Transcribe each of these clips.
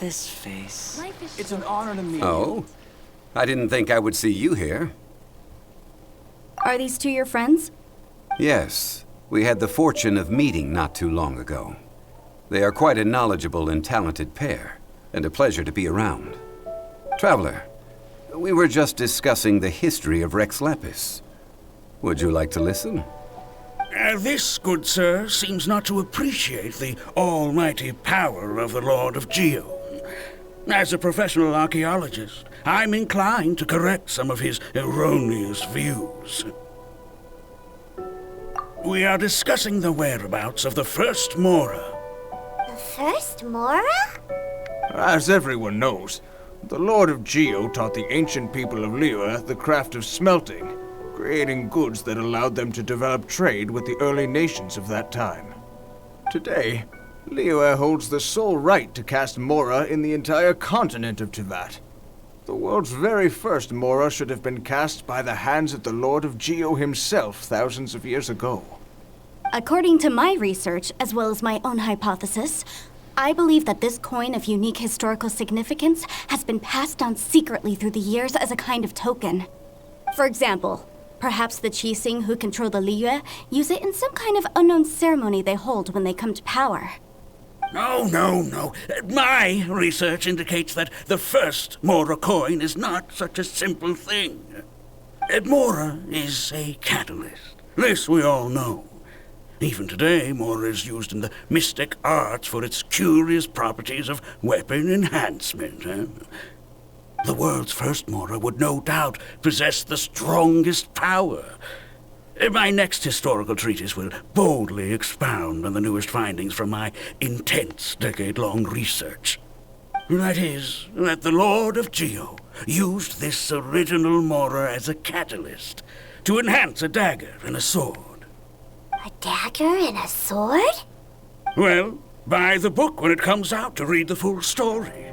This face. It's an honor to meet you. Oh? I didn't think I would see you here. Are these two your friends? Yes. We had the fortune of meeting not too long ago. They are quite a knowledgeable and talented pair, and a pleasure to be around. Traveler, we were just discussing the history of Rex Lapis. Would you like to listen? This, good sir, seems not to appreciate the almighty power of the Lord of Geo. As a professional archaeologist, I'm inclined to correct some of his erroneous views. We are discussing the whereabouts of the first Mora. The first Mora? As everyone knows, the Lord of Geo taught the ancient people of Liyue the craft of smelting, creating goods that allowed them to develop trade with the early nations of that time. Today, Liyue holds the sole right to cast Mora in the entire continent of Teyvat. The world's very first Mora should have been cast by the hands of the Lord of Geo himself thousands of years ago. According to my research, as well as my own hypothesis, I believe that this coin of unique historical significance has been passed down secretly through the years as a kind of token. For example, perhaps the Qixing who control the Liyue use it in some kind of unknown ceremony they hold when they come to power. No. My research indicates that the first Mora coin is not such a simple thing. Mora is a catalyst. This we all know. Even today, Mora is used in the mystic arts for its curious properties of weapon enhancement. The world's first Mora would no doubt possess the strongest power. My next historical treatise will boldly expound on the newest findings from my intense decade-long research. That is, that the Lord of Geo used this original Mora as a catalyst to enhance a dagger and a sword. A dagger and a sword? Well, buy the book when it comes out to read the full story.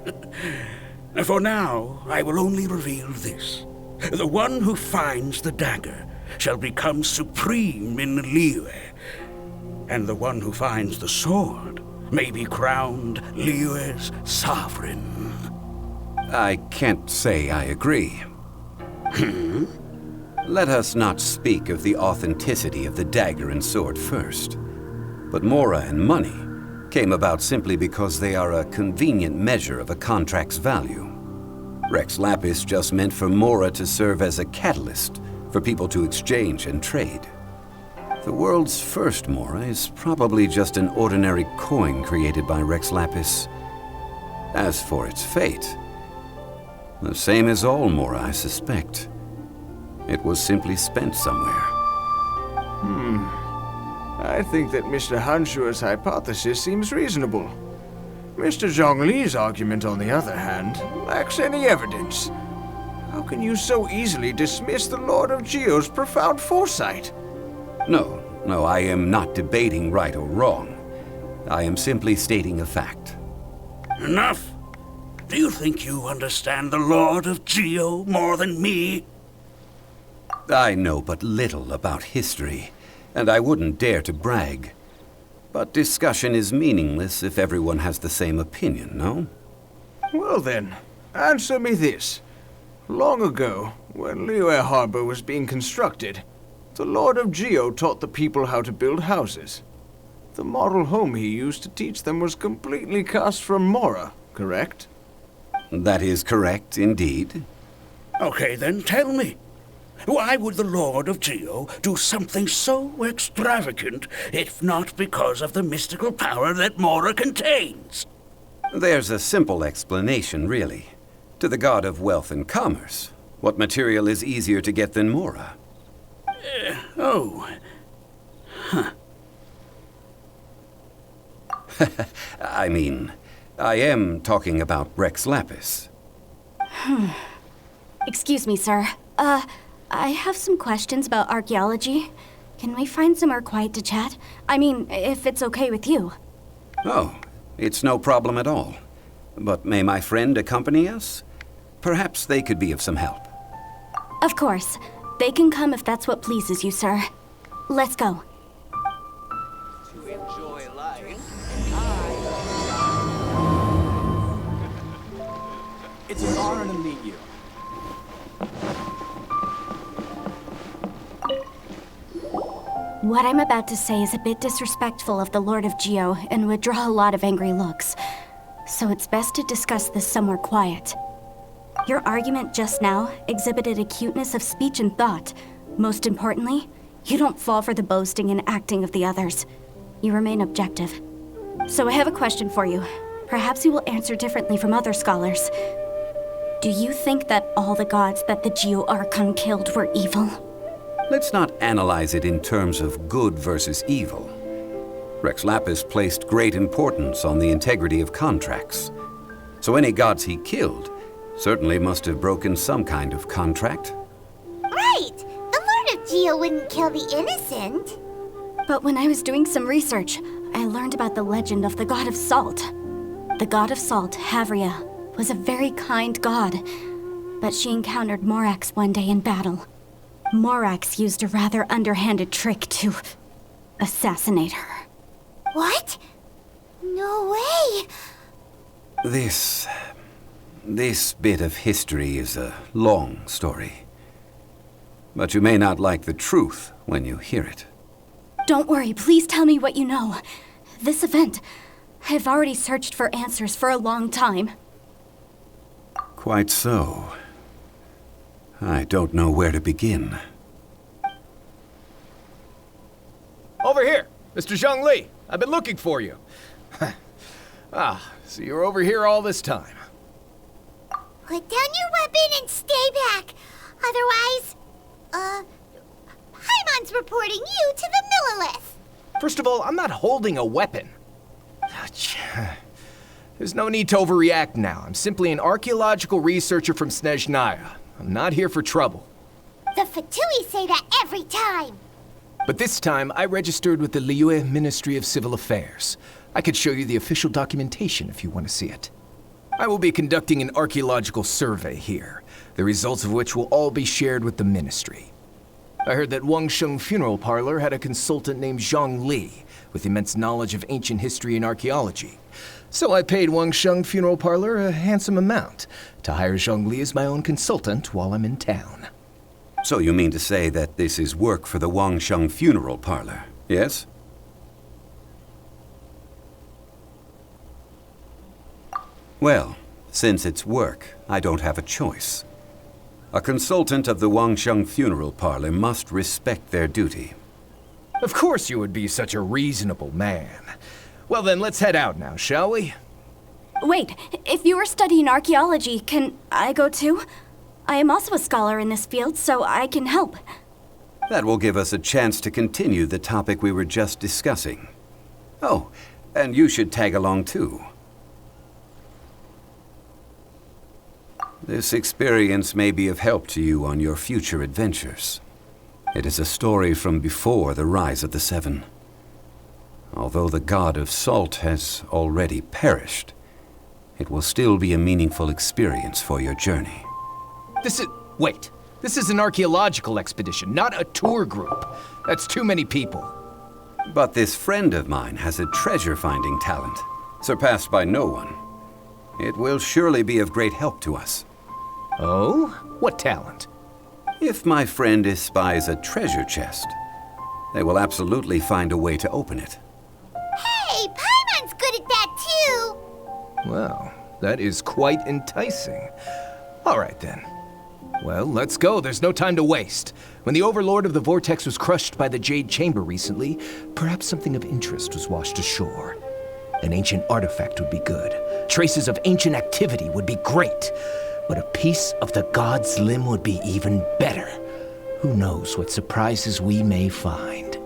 For now, I will only reveal this. The one who finds the dagger shall become supreme in Liyue, and the one who finds the sword may be crowned Liyue's sovereign. I can't say I agree. Let us not speak of the authenticity of the dagger and sword first. But Mora and money came about simply because they are a convenient measure of a contract's value. Rex Lapis just meant for Mora to serve as a catalyst for people to exchange and trade. The world's first Mora is probably just an ordinary coin created by Rex Lapis. As for its fate, the same as all Mora, I suspect. It was simply spent somewhere. I think that Mr. Hanshua's hypothesis seems reasonable. Mr. Zhongli's argument, on the other hand, lacks any evidence. How can you so easily dismiss the Lord of Geo's profound foresight? No, I am not debating right or wrong. I am simply stating a fact. Enough! Do you think you understand the Lord of Geo more than me? I know but little about history, and I wouldn't dare to brag. But discussion is meaningless if everyone has the same opinion, no? Well then, answer me this. Long ago, when Liyue Harbor was being constructed, the Lord of Geo taught the people how to build houses. The model home he used to teach them was completely cast from Mora, correct? That is correct, indeed. Okay, then tell me. Why would the Lord of Geo do something so extravagant, if not because of the mystical power that Mora contains? There's a simple explanation, really. To the god of wealth and commerce, what material is easier to get than Mora? I mean, I am talking about Rex Lapis. Excuse me, sir. I have some questions about archaeology. Can we find somewhere quiet to chat? I mean, if it's okay with you. Oh, it's no problem at all. But may my friend accompany us? Perhaps they could be of some help. Of course. They can come if that's what pleases you, sir. Let's go. enjoy life. It's an honor to meet you. What I'm about to say is a bit disrespectful of the Lord of Geo and would draw a lot of angry looks. So it's best to discuss this somewhere quiet. Your argument just now exhibited acuteness of speech and thought. Most importantly, you don't fall for the boasting and acting of the others. You remain objective. So I have a question for you. Perhaps you will answer differently from other scholars. Do you think that all the gods that the Geo Archon killed were evil? Let's not analyze it in terms of good versus evil. Rex Lapis placed great importance on the integrity of contracts. So any gods he killed certainly must have broken some kind of contract. Right! The Lord of Geo wouldn't kill the innocent. But when I was doing some research, I learned about the legend of the god of salt. The god of salt, Havria, was a very kind god, but she encountered Morax one day in battle. Morax used a rather underhanded trick to assassinate her. What? No way! This bit of history is a long story. But you may not like the truth when you hear it. Don't worry, please tell me what you know. This event, I've already searched for answers for a long time. Quite so. I don't know where to begin. Over here, Mr. Zhongli. I've been looking for you. So you're over here all this time. Put down your weapon and stay back. Otherwise, Paimon's reporting you to the Millilith. First of all, I'm not holding a weapon. There's no need to overreact now. I'm simply an archaeological researcher from Snezhnaya. I'm not here for trouble. The Fatui say that every time. But this time, I registered with the Liyue Ministry of Civil Affairs. I could show you the official documentation if you want to see it. I will be conducting an archaeological survey here, the results of which will all be shared with the ministry. I heard that Wangsheng Funeral Parlor had a consultant named Zhongli with immense knowledge of ancient history and archaeology. So I paid Wangsheng Funeral Parlor a handsome amount to hire Zhongli as my own consultant while I'm in town. So you mean to say that this is work for the Wangsheng Funeral Parlor, yes? Well, since it's work, I don't have a choice. A consultant of the Wangsheng Funeral Parlor must respect their duty. Of course you would be such a reasonable man. Well then, let's head out now, shall we? Wait, if you are studying archaeology, can I go too? I am also a scholar in this field, so I can help. That will give us a chance to continue the topic we were just discussing. Oh, and you should tag along too. This experience may be of help to you on your future adventures. It is a story from before the rise of the Seven. Although the god of salt has already perished, it will still be a meaningful experience for your journey. Wait. This is an archaeological expedition, not a tour group. That's too many people. But this friend of mine has a treasure-finding talent, surpassed by no one. It will surely be of great help to us. Oh? What talent? If my friend espies a treasure chest, they will absolutely find a way to open it. Hey, Paimon's good at that too. Well, that is quite enticing. All right then. Well, let's go. There's no time to waste. When the Overlord of the Vortex was crushed by the Jade Chamber recently, perhaps something of interest was washed ashore. An ancient artifact would be good. Traces of ancient activity would be great. But a piece of the god's limb would be even better. Who knows what surprises we may find.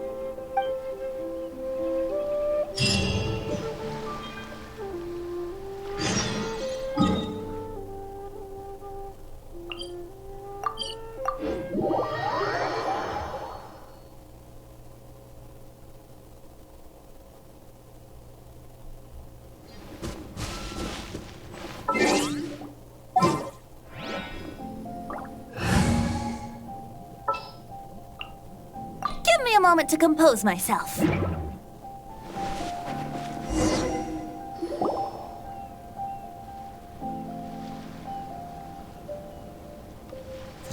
Give me a moment to compose myself.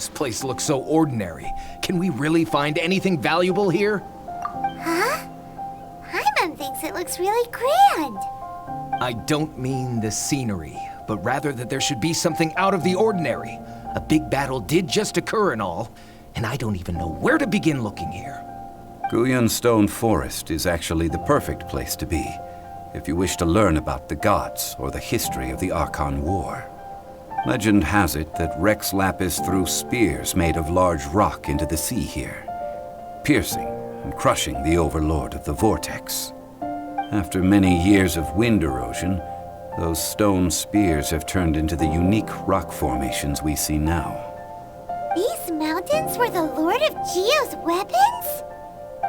This place looks so ordinary. Can we really find anything valuable here? Huh? Paimon thinks it looks really grand. I don't mean the scenery, but rather that there should be something out of the ordinary. A big battle did just occur and all, and I don't even know where to begin looking here. Guyun Stone Forest is actually the perfect place to be, if you wish to learn about the gods or the history of the Archon War. Legend has it that Rex Lapis threw spears made of large rock into the sea here, piercing and crushing the overlord of the vortex. After many years of wind erosion, those stone spears have turned into the unique rock formations we see now. These mountains were the Lord of Geo's weapons?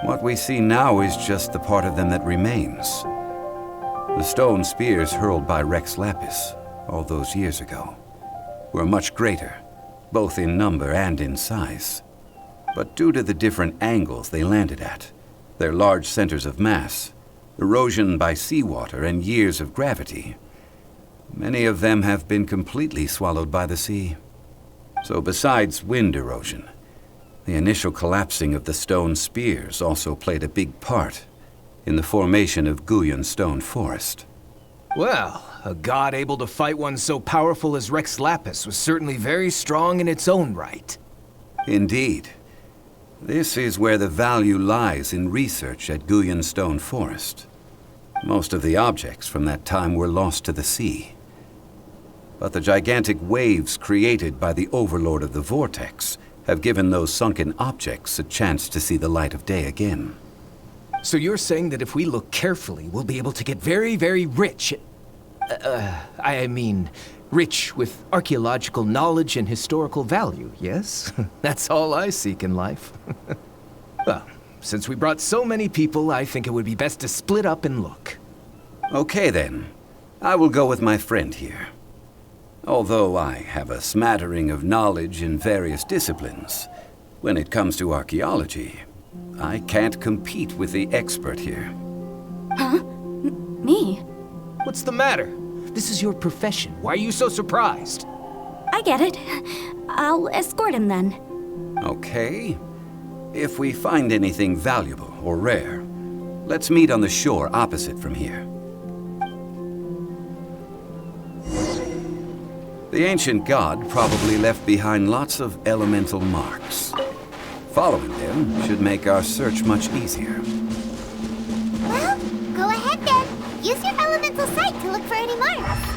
What we see now is just the part of them that remains. The stone spears hurled by Rex Lapis all those years ago were much greater, both in number and in size. But due to the different angles they landed at, their large centers of mass, erosion by seawater, and years of gravity, many of them have been completely swallowed by the sea. So besides wind erosion, the initial collapsing of the stone spears also played a big part in the formation of Guyun Stone Forest. Well, a god able to fight one so powerful as Rex Lapis was certainly very strong in its own right. Indeed. This is where the value lies in research at Guyun Stone Forest. Most of the objects from that time were lost to the sea. But the gigantic waves created by the overlord of the vortex have given those sunken objects a chance to see the light of day again. So you're saying that if we look carefully, we'll be able to get very, very rich. I mean, rich with archaeological knowledge and historical value, yes? That's all I seek in life. Well, since we brought so many people, I think it would be best to split up and look. Okay then. I will go with my friend here. Although I have a smattering of knowledge in various disciplines, when it comes to archaeology, I can't compete with the expert here. Huh? Me? What's the matter? This is your profession. Why are you so surprised? I get it. I'll escort him then. Okay. If we find anything valuable or rare, let's meet on the shore opposite from here. The ancient god probably left behind lots of elemental marks. Following them should make our search much easier. Well, go ahead then. Use your elemental sight to look for any marks.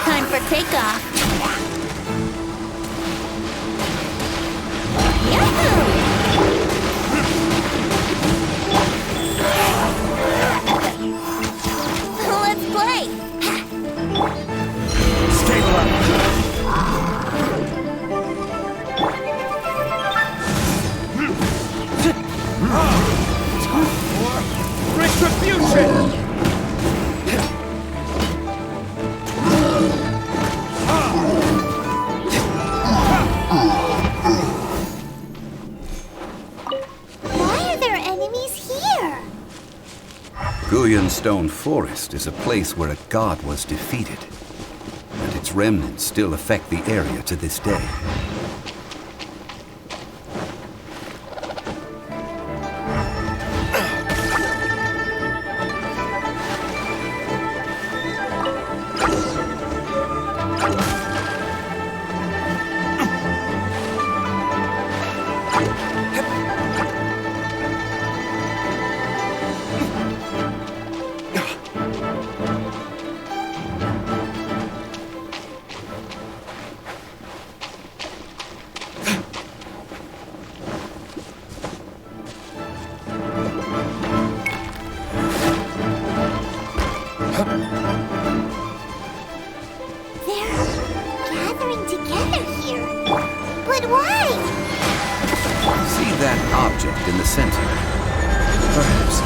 Time for takeoff. Let's play. Retribution! Why are there enemies here? Guyun Stone Forest is a place where a god was defeated, and its remnants still affect the area to this day.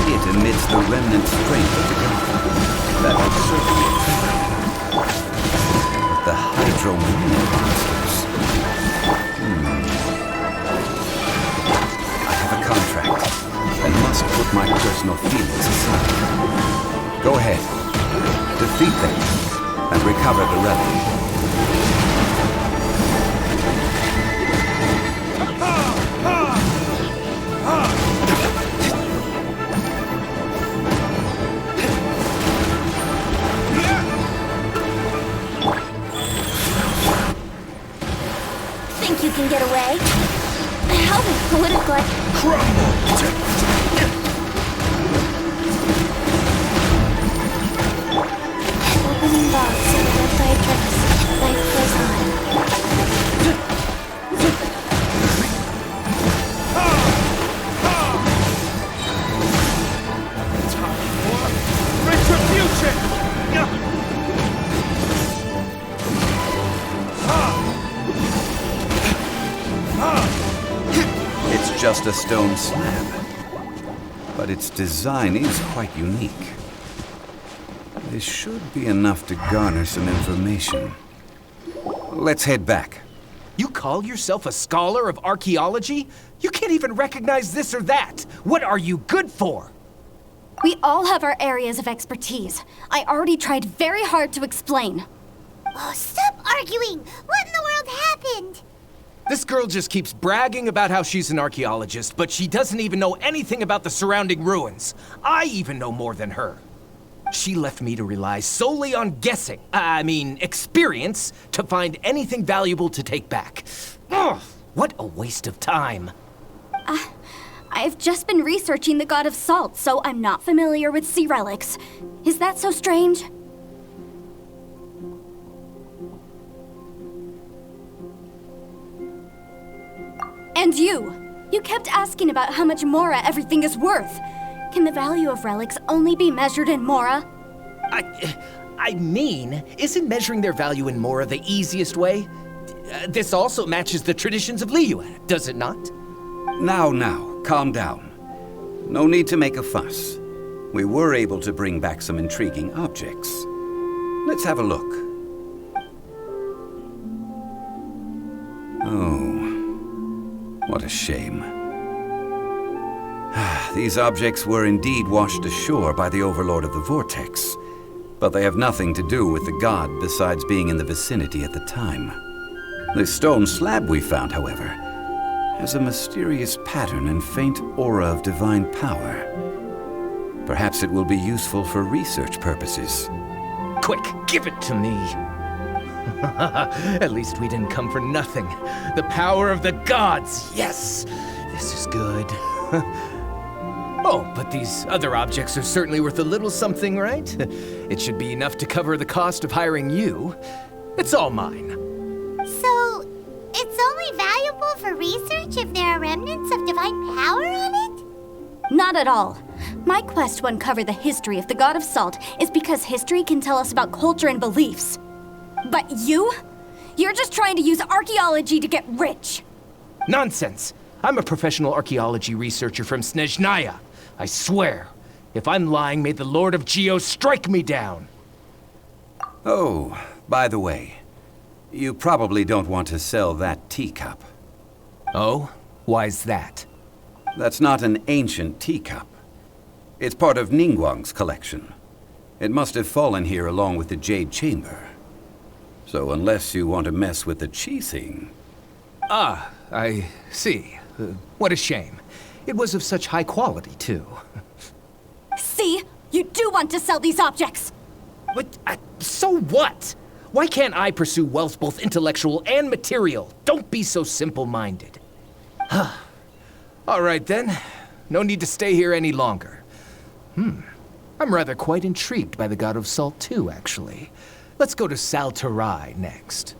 It emits the remnant strength of the god. That would certainly trigger. But the hydromarine monsters. I have a contract, and must put my personal feelings aside. Go ahead. Defeat them, and recover the relic. Think you can get away? How would it like... Opening box served by address. Life goes on. It's just a stone slab, but its design is quite unique. This should be enough to garner some information. Let's head back. You call yourself a scholar of archaeology? You can't even recognize this or that. What are you good for? We all have our areas of expertise. I already tried very hard to explain. Oh, stop arguing! What in the world happened? This girl just keeps bragging about how she's an archaeologist, but she doesn't even know anything about the surrounding ruins. I even know more than her. She left me to rely solely on guessing, experience, to find anything valuable to take back. Ugh, what a waste of time. I've just been researching the god of salt, so I'm not familiar with sea relics. Is that so strange? And you kept asking about how much Mora everything is worth. Can the value of relics only be measured in Mora? Isn't measuring their value in Mora the easiest way? This also matches the traditions of Liyue, does it not? Now, calm down. No need to make a fuss. We were able to bring back some intriguing objects. Let's have a look. Oh, what a shame. These objects were indeed washed ashore by the Overlord of the Vortex, but they have nothing to do with the god besides being in the vicinity at the time. The stone slab we found, however, has a mysterious pattern and faint aura of divine power. Perhaps it will be useful for research purposes. Quick, give it to me. At least we didn't come for nothing. The power of the gods, yes! This is good. Oh, but these other objects are certainly worth a little something, right? It should be enough to cover the cost of hiring you. It's all mine. So, it's only valuable for research if there are remnants of divine power on it? Not at all. My quest to uncover the history of the god of salt is because history can tell us about culture and beliefs. But you're just trying to use archaeology to get rich. Nonsense! I'm a professional archaeology researcher from Snezhnaya. I swear, if I'm lying, may the Lord of Geo strike me down. Oh, by the way, you probably don't want to sell that teacup. Oh? Why's that? That's not an ancient teacup. It's part of Ningguang's collection. It must have fallen here along with the Jade Chamber. So unless you want to mess with the Qixing... Ah, I see. What a shame. It was of such high quality, too. See? You do want to sell these objects! But, so what? Why can't I pursue wealth both intellectual and material? Don't be so simple-minded. All right, then. No need to stay here any longer. I'm rather quite intrigued by the God of Salt, too, actually. Let's go to Saltarai next.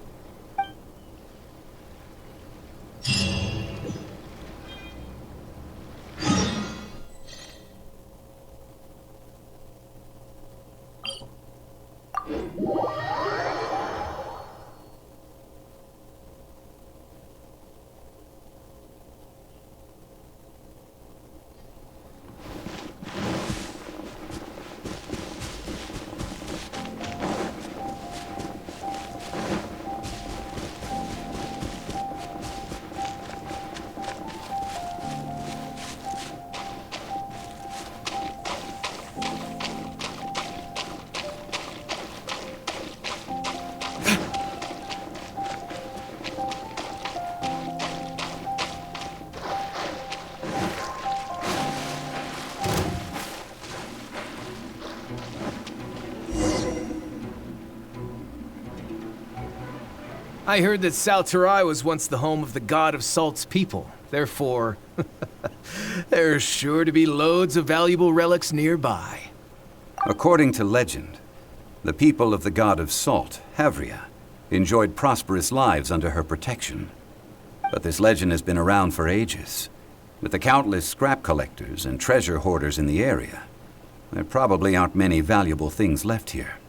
I heard that Salterai was once the home of the god of Salt's people. Therefore, there's sure to be loads of valuable relics nearby. According to legend, the people of the god of Salt, Havria, enjoyed prosperous lives under her protection. But this legend has been around for ages. With the countless scrap collectors and treasure hoarders in the area, there probably aren't many valuable things left here.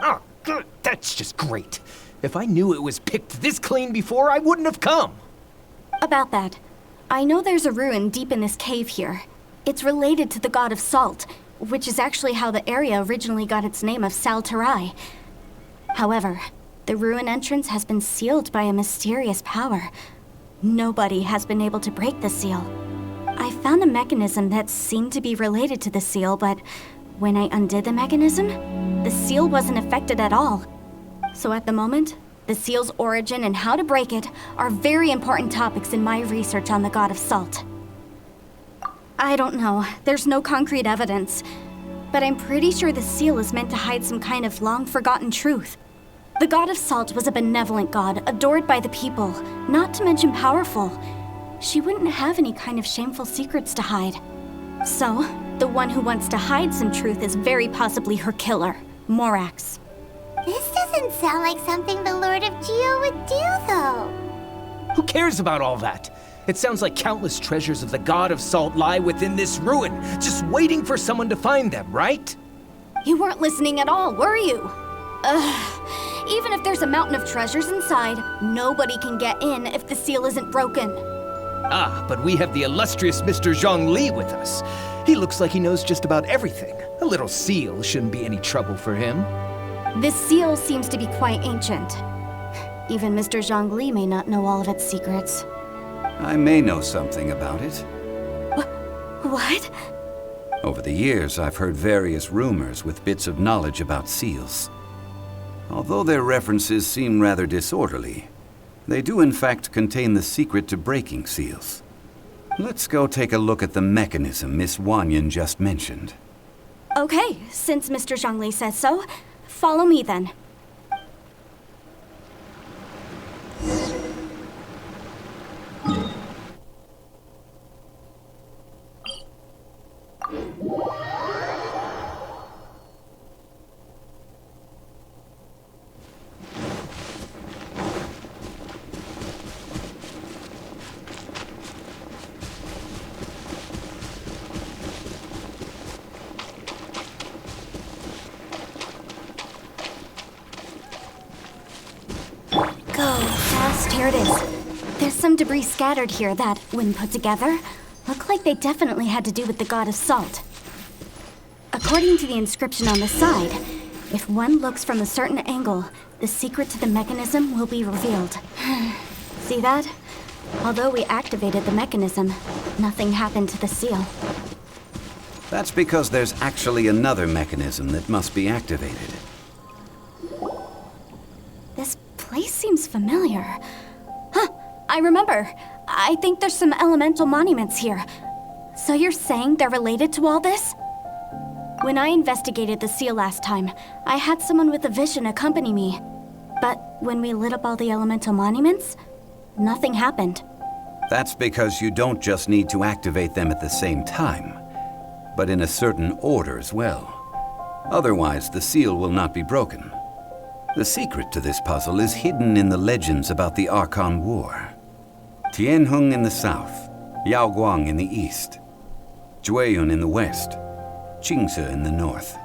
Oh, good. That's just great. If I knew it was picked this clean before, I wouldn't have come. About that, I know there's a ruin deep in this cave here. It's related to the god of Salt, which is actually how the area originally got its name of Salterai. However, the ruin entrance has been sealed by a mysterious power. Nobody has been able to break the seal. I found a mechanism that seemed to be related to the seal, but when I undid the mechanism, the seal wasn't affected at all. So at the moment, the seal's origin and how to break it are very important topics in my research on the god of Salt. I don't know, there's no concrete evidence, but I'm pretty sure the seal is meant to hide some kind of long-forgotten truth. The god of Salt was a benevolent god, adored by the people, not to mention powerful. She wouldn't have any kind of shameful secrets to hide. So, the one who wants to hide some truth is very possibly her killer, Morax. This doesn't sound like something the Lord of Geo would do, though. Who cares about all that? It sounds like countless treasures of the god of Salt lie within this ruin, just waiting for someone to find them, right? You weren't listening at all, were you? Even if there's a mountain of treasures inside, nobody can get in if the seal isn't broken. Ah, but we have the illustrious Mr. Zhongli with us. He looks like he knows just about everything. A little seal shouldn't be any trouble for him. This seal seems to be quite ancient. Even Mr. Zhongli may not know all of its secrets. I may know something about it. What? Over the years, I've heard various rumors with bits of knowledge about seals. Although their references seem rather disorderly, they do in fact contain the secret to breaking seals. Let's go take a look at the mechanism Miss Wanyan just mentioned. Okay, since Mr. Zhongli says so, follow me then. Here it is. There's some debris scattered here that, when put together, look like they definitely had to do with the god of Salt. According to the inscription on the side, if one looks from a certain angle, the secret to the mechanism will be revealed. See that? Although we activated the mechanism, nothing happened to the seal. That's because there's actually another mechanism that must be activated. This place seems familiar. Huh, I remember. I think there's some elemental monuments here. So you're saying they're related to all this? When I investigated the seal last time, I had someone with a vision accompany me. But when we lit up all the elemental monuments, nothing happened. That's because you don't just need to activate them at the same time, but in a certain order as well. Otherwise, the seal will not be broken. The secret to this puzzle is hidden in the legends about the Archon War. Tianheng in the south, Yaoguang in the east, Jueyun in the west, Qingce in the north.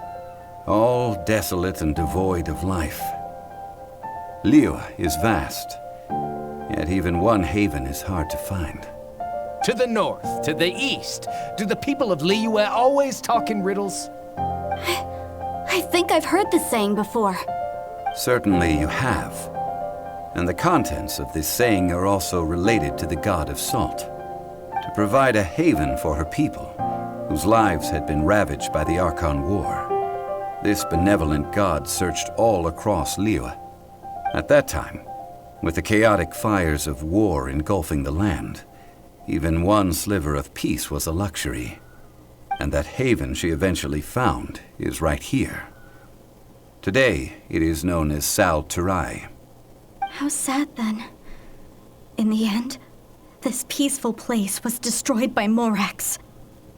All desolate and devoid of life. Liyue is vast, yet even one haven is hard to find. To the north, to the east. Do the people of Liyue always talk in riddles? I think I've heard this saying before. Certainly you have. And the contents of this saying are also related to the god of Salt. To provide a haven for her people, whose lives had been ravaged by the Archon War, this benevolent god searched all across Liyue. At that time, with the chaotic fires of war engulfing the land, even one sliver of peace was a luxury. And that haven she eventually found is right here. Today, it is known as Salterai. How sad then. In the end, this peaceful place was destroyed by Morax.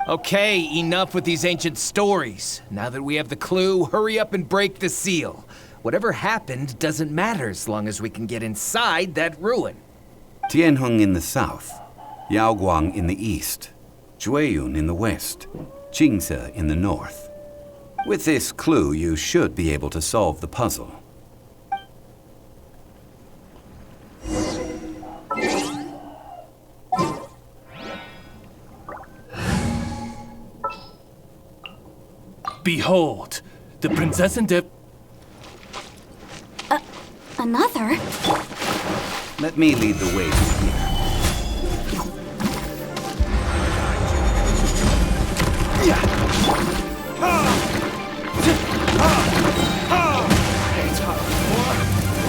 Okay, enough with these ancient stories. Now that we have the clue, hurry up and break the seal. Whatever happened doesn't matter as long as we can get inside that ruin. Tianheng in the south, Yaoguang in the east, Jueyun in the west, Qingce in the north. With this clue, you should be able to solve the puzzle. Behold, the princess and Another? Let me lead the way from here.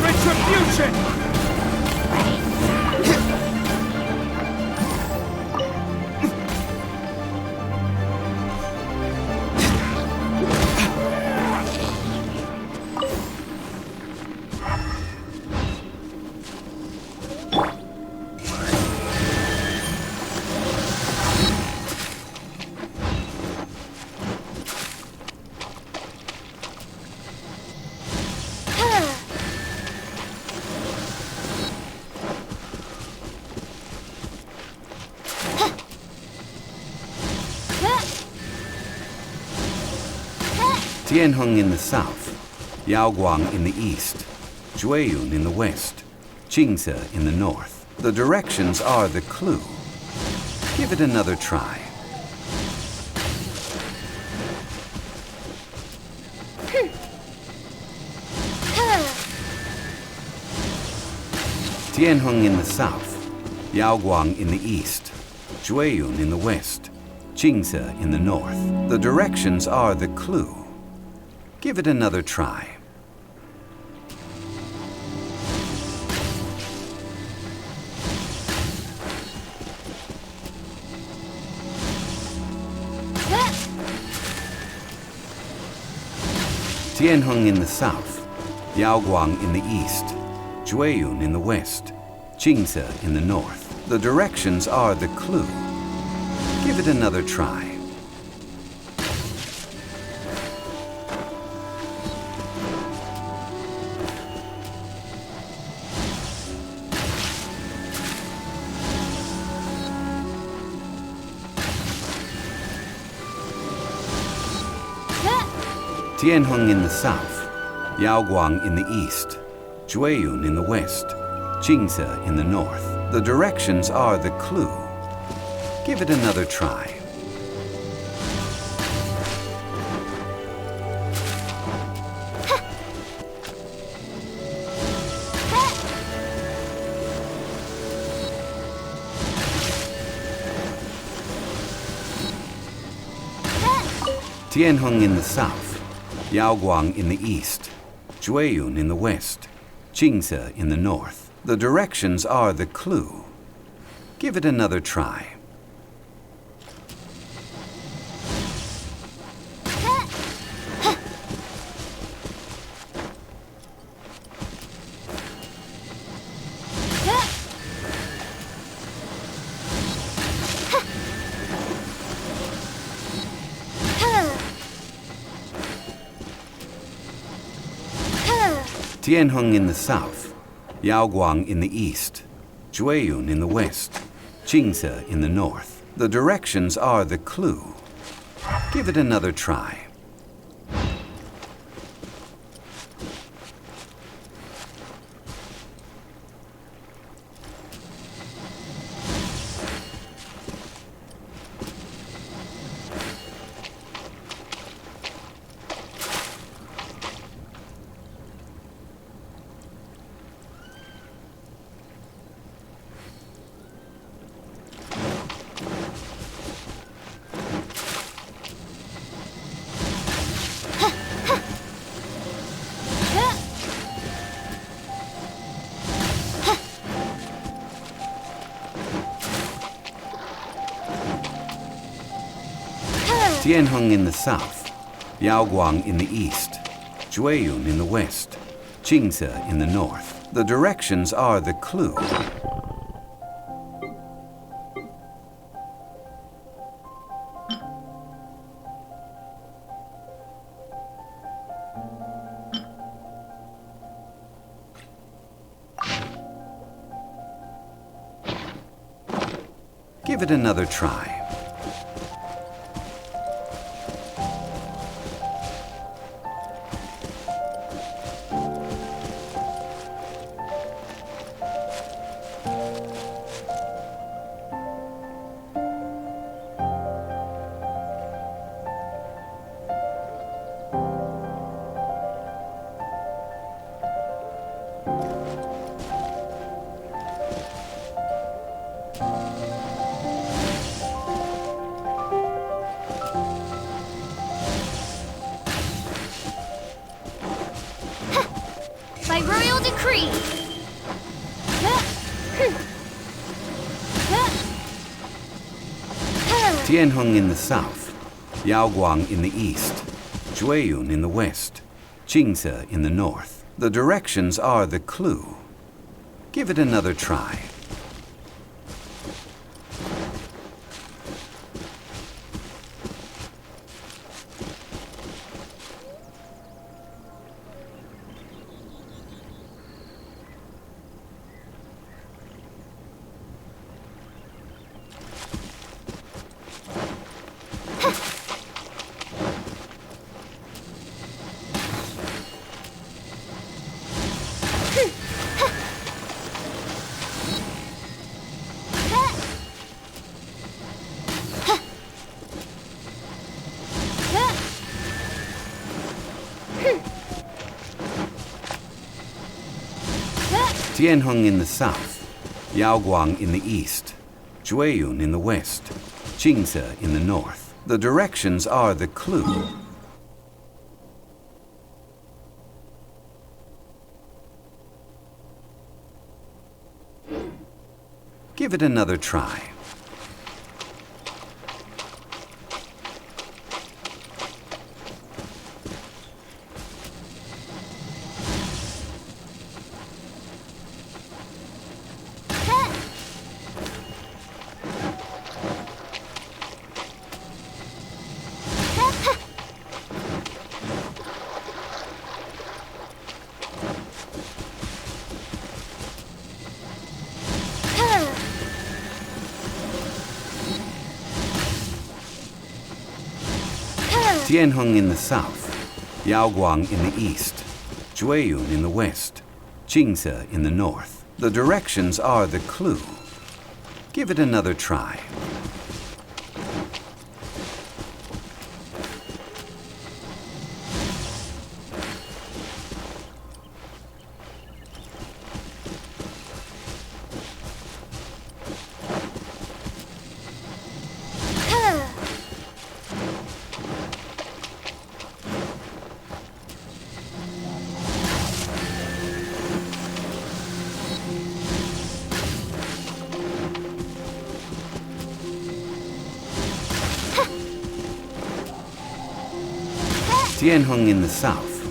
Retribution! Tianheng in the south, Yaoguang in the east, Jueyun in the west, Qingce in the north. The directions are the clue. Give it another try. Tianheng in the south, Yaoguang in the east, Jueyun in the west, Qingce in the north. The directions are the clue. Give it another try. Tianheng in the south, Yaoguang in the east, Jueyun in the west, Qingce in the north. The directions are the clue. Give it another try. Tianheng in the south, Yaoguang in the east, Jueyun in the west, Qingce in the north. The directions are the clue. Give it another try. Tianheng in the south, Yaoguang in the east, Jueyun in the west, Qingce in the north. The directions are the clue. Give it another try. Tianheng in the south, Yaoguang in the east, Jueyun in the west, Qingce in the north. The directions are the clue. Give it another try. Tianheng in the south, Yaoguang in the east, Jueyun in the west, Qingce in the north. The directions are the clue. Give it another try. By royal decree. Tianheng in the south, Yaoguang in the east, Jueyun in the west, Jingze in the north. The directions are the clue. Give it another try. Tianheng in the south, Yaoguang in the east, Jueyun in the west, Jingze in the north. The directions are the clue. Give it another try. Tianheng in the south, Yaoguang in the east, Jueyun in the west, Jingze in the north. The directions are the clue. Give it another try. Tianheng in the south,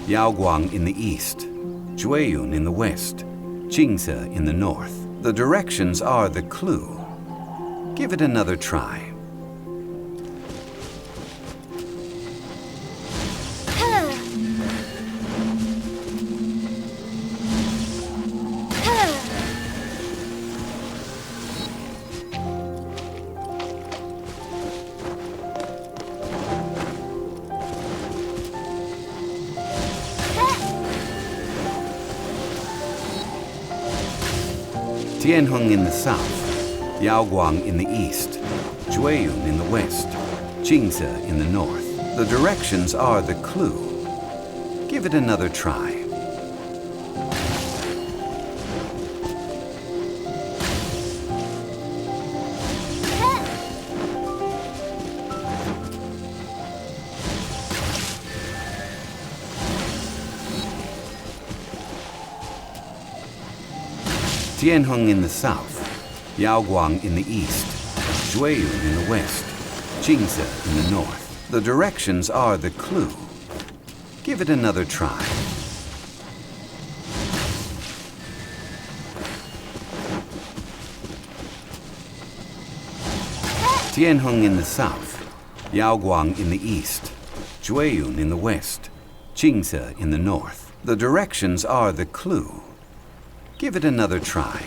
Yaoguang in the east, Jueyun in the west, Jingze in the north. The directions are the clue. Give it another try. Tianheng in the south, Yaoguang in the east, Jueyun in the west, Jingze in the north. The directions are the clue. Give it another try. Tianheng in the south, Yaoguang in the east, Jueyun in the west, Jingze in the north. The directions are the clue. Give it another try. Tianheng in the south, Yaoguang in the east, Jueyun in the west, Qingze in the north. The directions are the clue. Give it another try.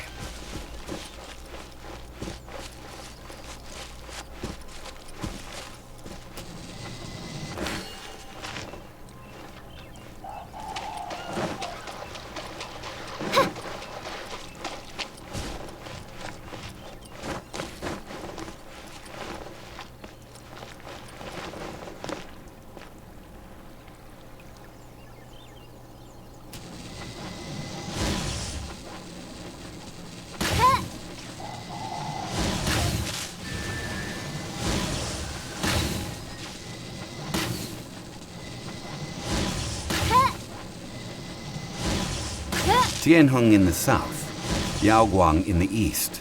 Tianheng in the south, Yaoguang in the east,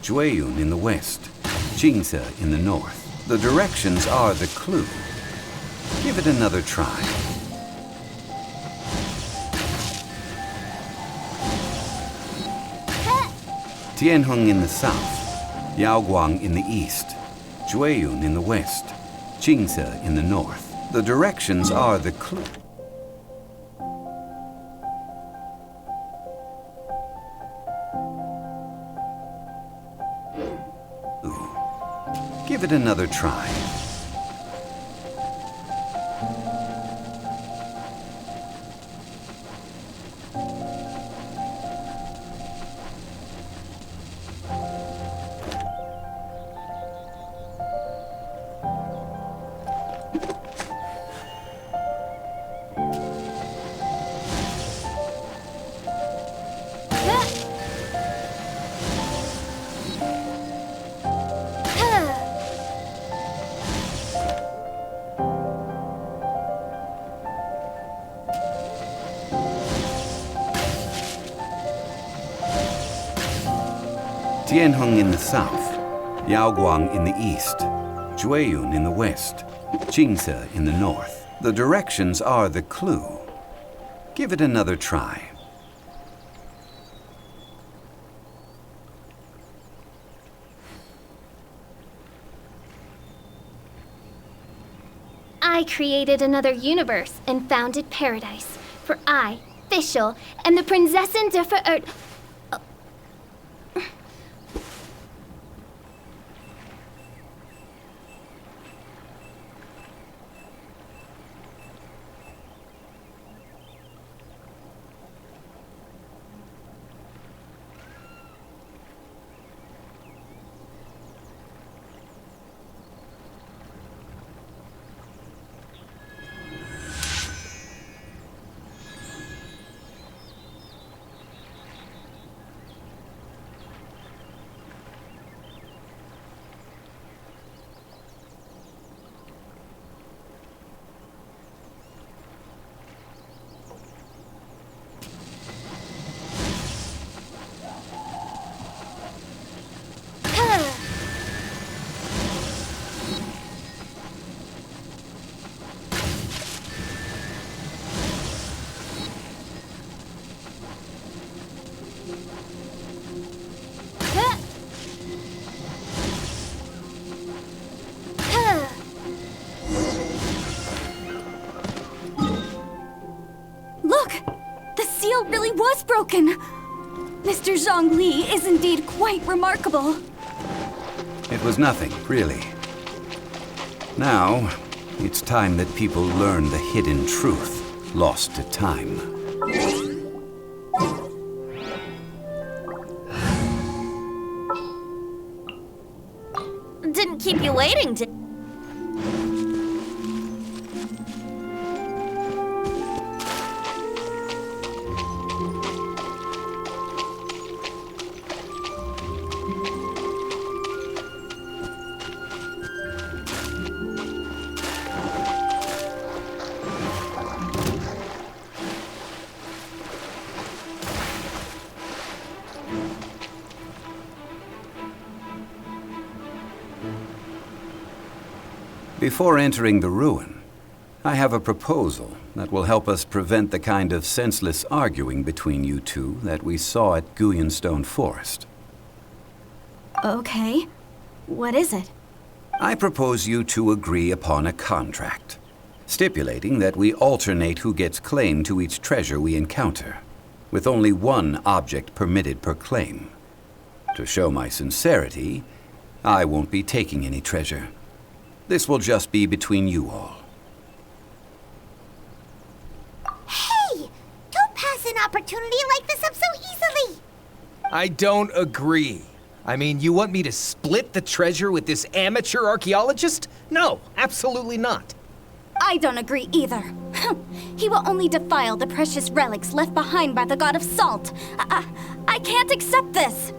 Jueyun in the west, Qingze in the north. The directions are the clue. Give it another try. Tianheng in the south, Yaoguang in the east, Jueyun in the west, Qingze in the north. The directions are the clue. Give it another try. Tianheng in the south, Yaoguang in the east, Jueyun in the west, Qingze in the north. The directions are the clue. Give it another try. I created another universe and founded paradise. For I, Fischl, am the Prinzessin der Verirrt... Really was broken. Mr. Zhongli is indeed quite remarkable. It was nothing, really. Now, it's time that people learn the hidden truth lost to time. Didn't keep you waiting, did... Before entering the ruin, I have a proposal that will help us prevent the kind of senseless arguing between you two that we saw at Guyonstone Forest. Okay. What is it? I propose you to agree upon a contract, stipulating that we alternate who gets claim to each treasure we encounter, with only one object permitted per claim. To show my sincerity, I won't be taking any treasure. This will just be between you all. Hey! Don't pass an opportunity like this up so easily! I don't agree. I mean, you want me to split the treasure with this amateur archaeologist? No, absolutely not. I don't agree either. He will only defile the precious relics left behind by the god of salt. I can't accept this.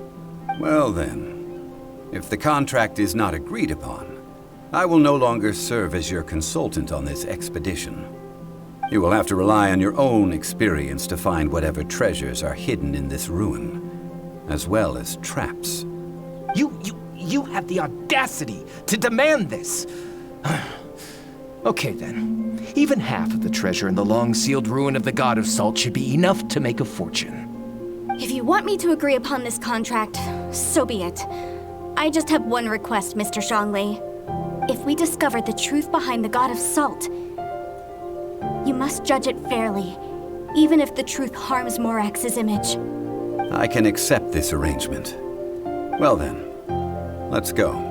Well then, if the contract is not agreed upon, I will no longer serve as your consultant on this expedition. You will have to rely on your own experience to find whatever treasures are hidden in this ruin, as well as traps. You have the audacity to demand this. Okay then. Even half of the treasure in the long-sealed ruin of the God of Salt should be enough to make a fortune. If you want me to agree upon this contract, so be it. I just have one request, Mr. Zhongli. If we discover the truth behind the God of Salt, you must judge it fairly, even if the truth harms Morax's image. I can accept this arrangement. Well then, let's go.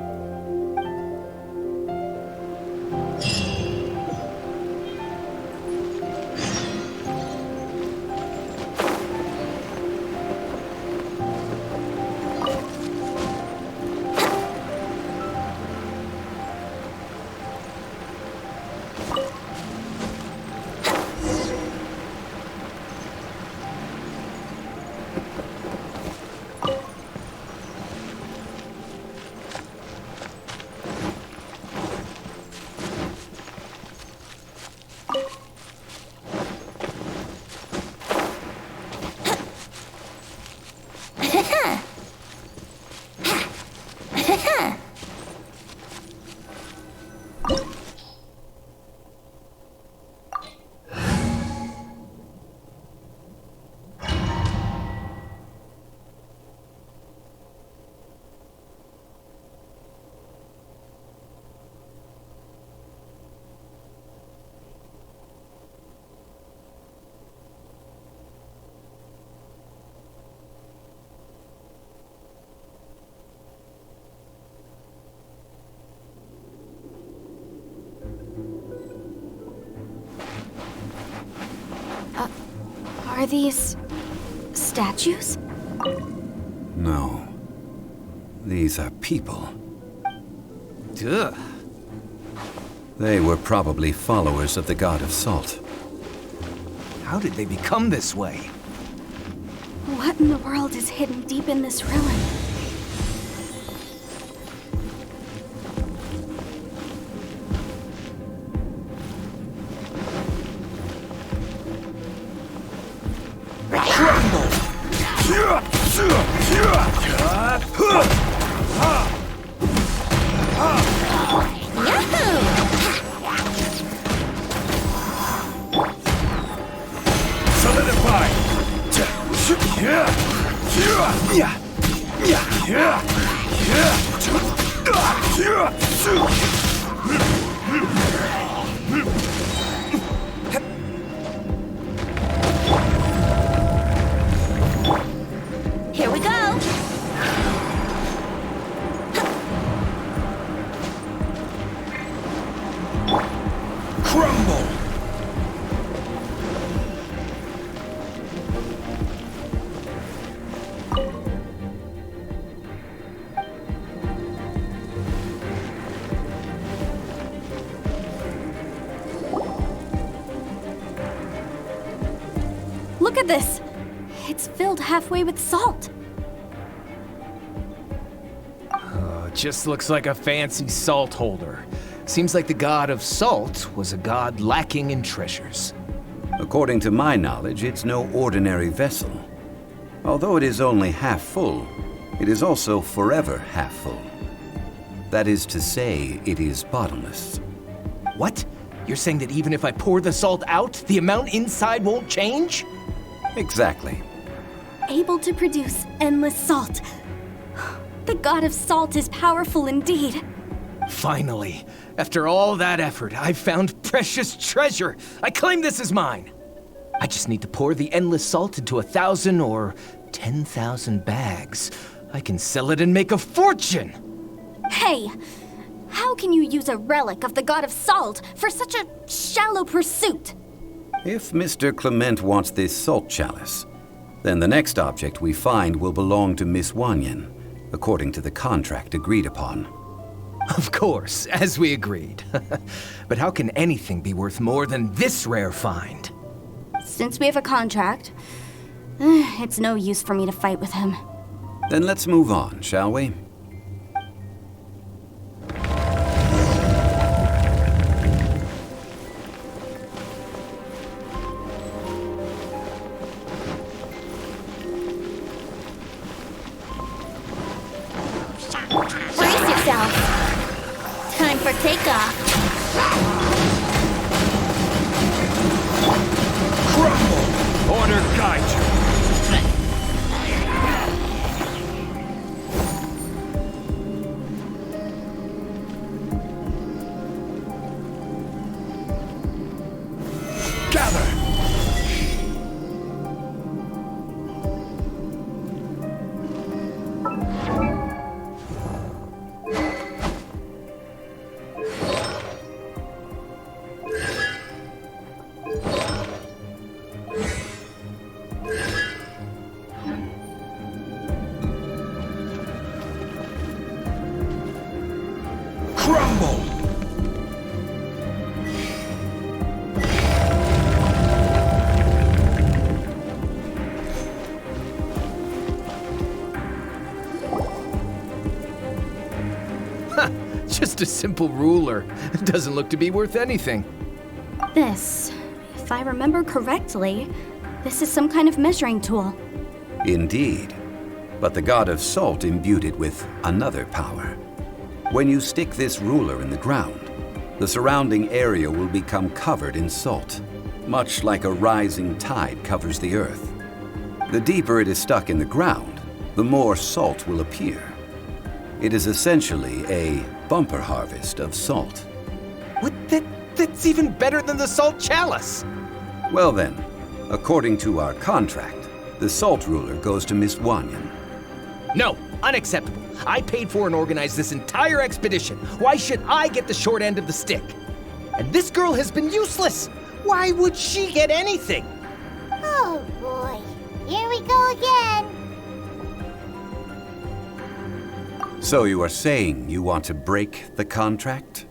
Are these statues? No. These are people. Ugh. They were probably followers of the God of Salt. How did they become this way? What in the world is hidden deep in this ruin? Here we go! Crumble! Look at this! It's filled halfway with salt. Just looks like a fancy salt holder. Seems like the God of Salt was a god lacking in treasures. According to my knowledge, it's no ordinary vessel. Although it is only half full, it is also forever half full. That is to say, it is bottomless. What? You're saying that even if I pour the salt out, the amount inside won't change? Exactly. Able to produce endless salt. The God of Salt is powerful indeed. Finally, after all that effort, I've found precious treasure. I claim this as mine. I just need to pour the endless salt into 1,000 or 10,000 bags. I can sell it and make a fortune! Hey, how can you use a relic of the god of salt for such a shallow pursuit? If Mr. Clement wants this salt chalice, then the next object we find will belong to Miss Wanyan, according to the contract agreed upon. Of course, as we agreed. But how can anything be worth more than this rare find? Since we have a contract, it's no use for me to fight with him. Then let's move on, shall we? Brace yourself. Time for takeoff. Order guide you. Gather! Crumble! Just a simple ruler. It doesn't look to be worth anything. This, if I remember correctly, this is some kind of measuring tool. Indeed. But the god of salt imbued it with another power. When you stick this ruler in the ground, the surrounding area will become covered in salt, much like a rising tide covers the earth. The deeper it is stuck in the ground, the more salt will appear. It is essentially a bumper harvest of salt. What? That's even better than the salt chalice! Well then, according to our contract, the salt ruler goes to Miss Wanyan. No, unacceptable. I paid for and organized this entire expedition. Why should I get the short end of the stick? And this girl has been useless. Why would she get anything? Oh boy, here we go again. So you are saying you want to break the contract?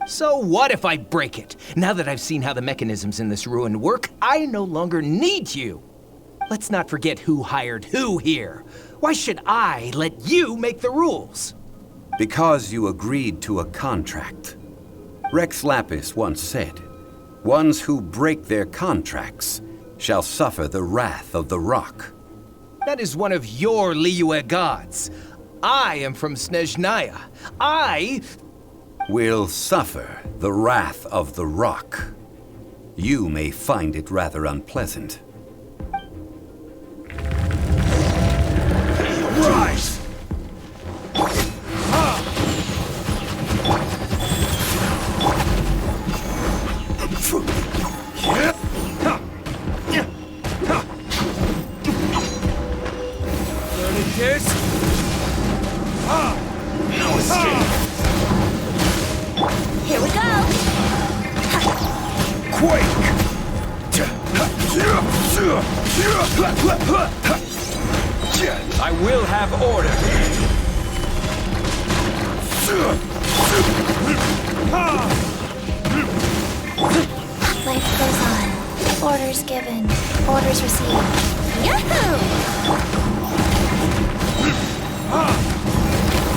So what if I break it? Now that I've seen how the mechanisms in this ruin work, I no longer need you. Let's not forget who hired who here. Why should I let you make the rules? Because you agreed to a contract. Rex Lapis once said, "Ones who break their contracts shall suffer the wrath of the rock." That is one of your Liyue gods. I am from Snezhnaya. I will suffer the wrath of the rock. You may find it rather unpleasant. Rise! Learning this? No escape! Here we go. Quake! I will have order. Life goes on. Orders given. Orders received. Yahoo!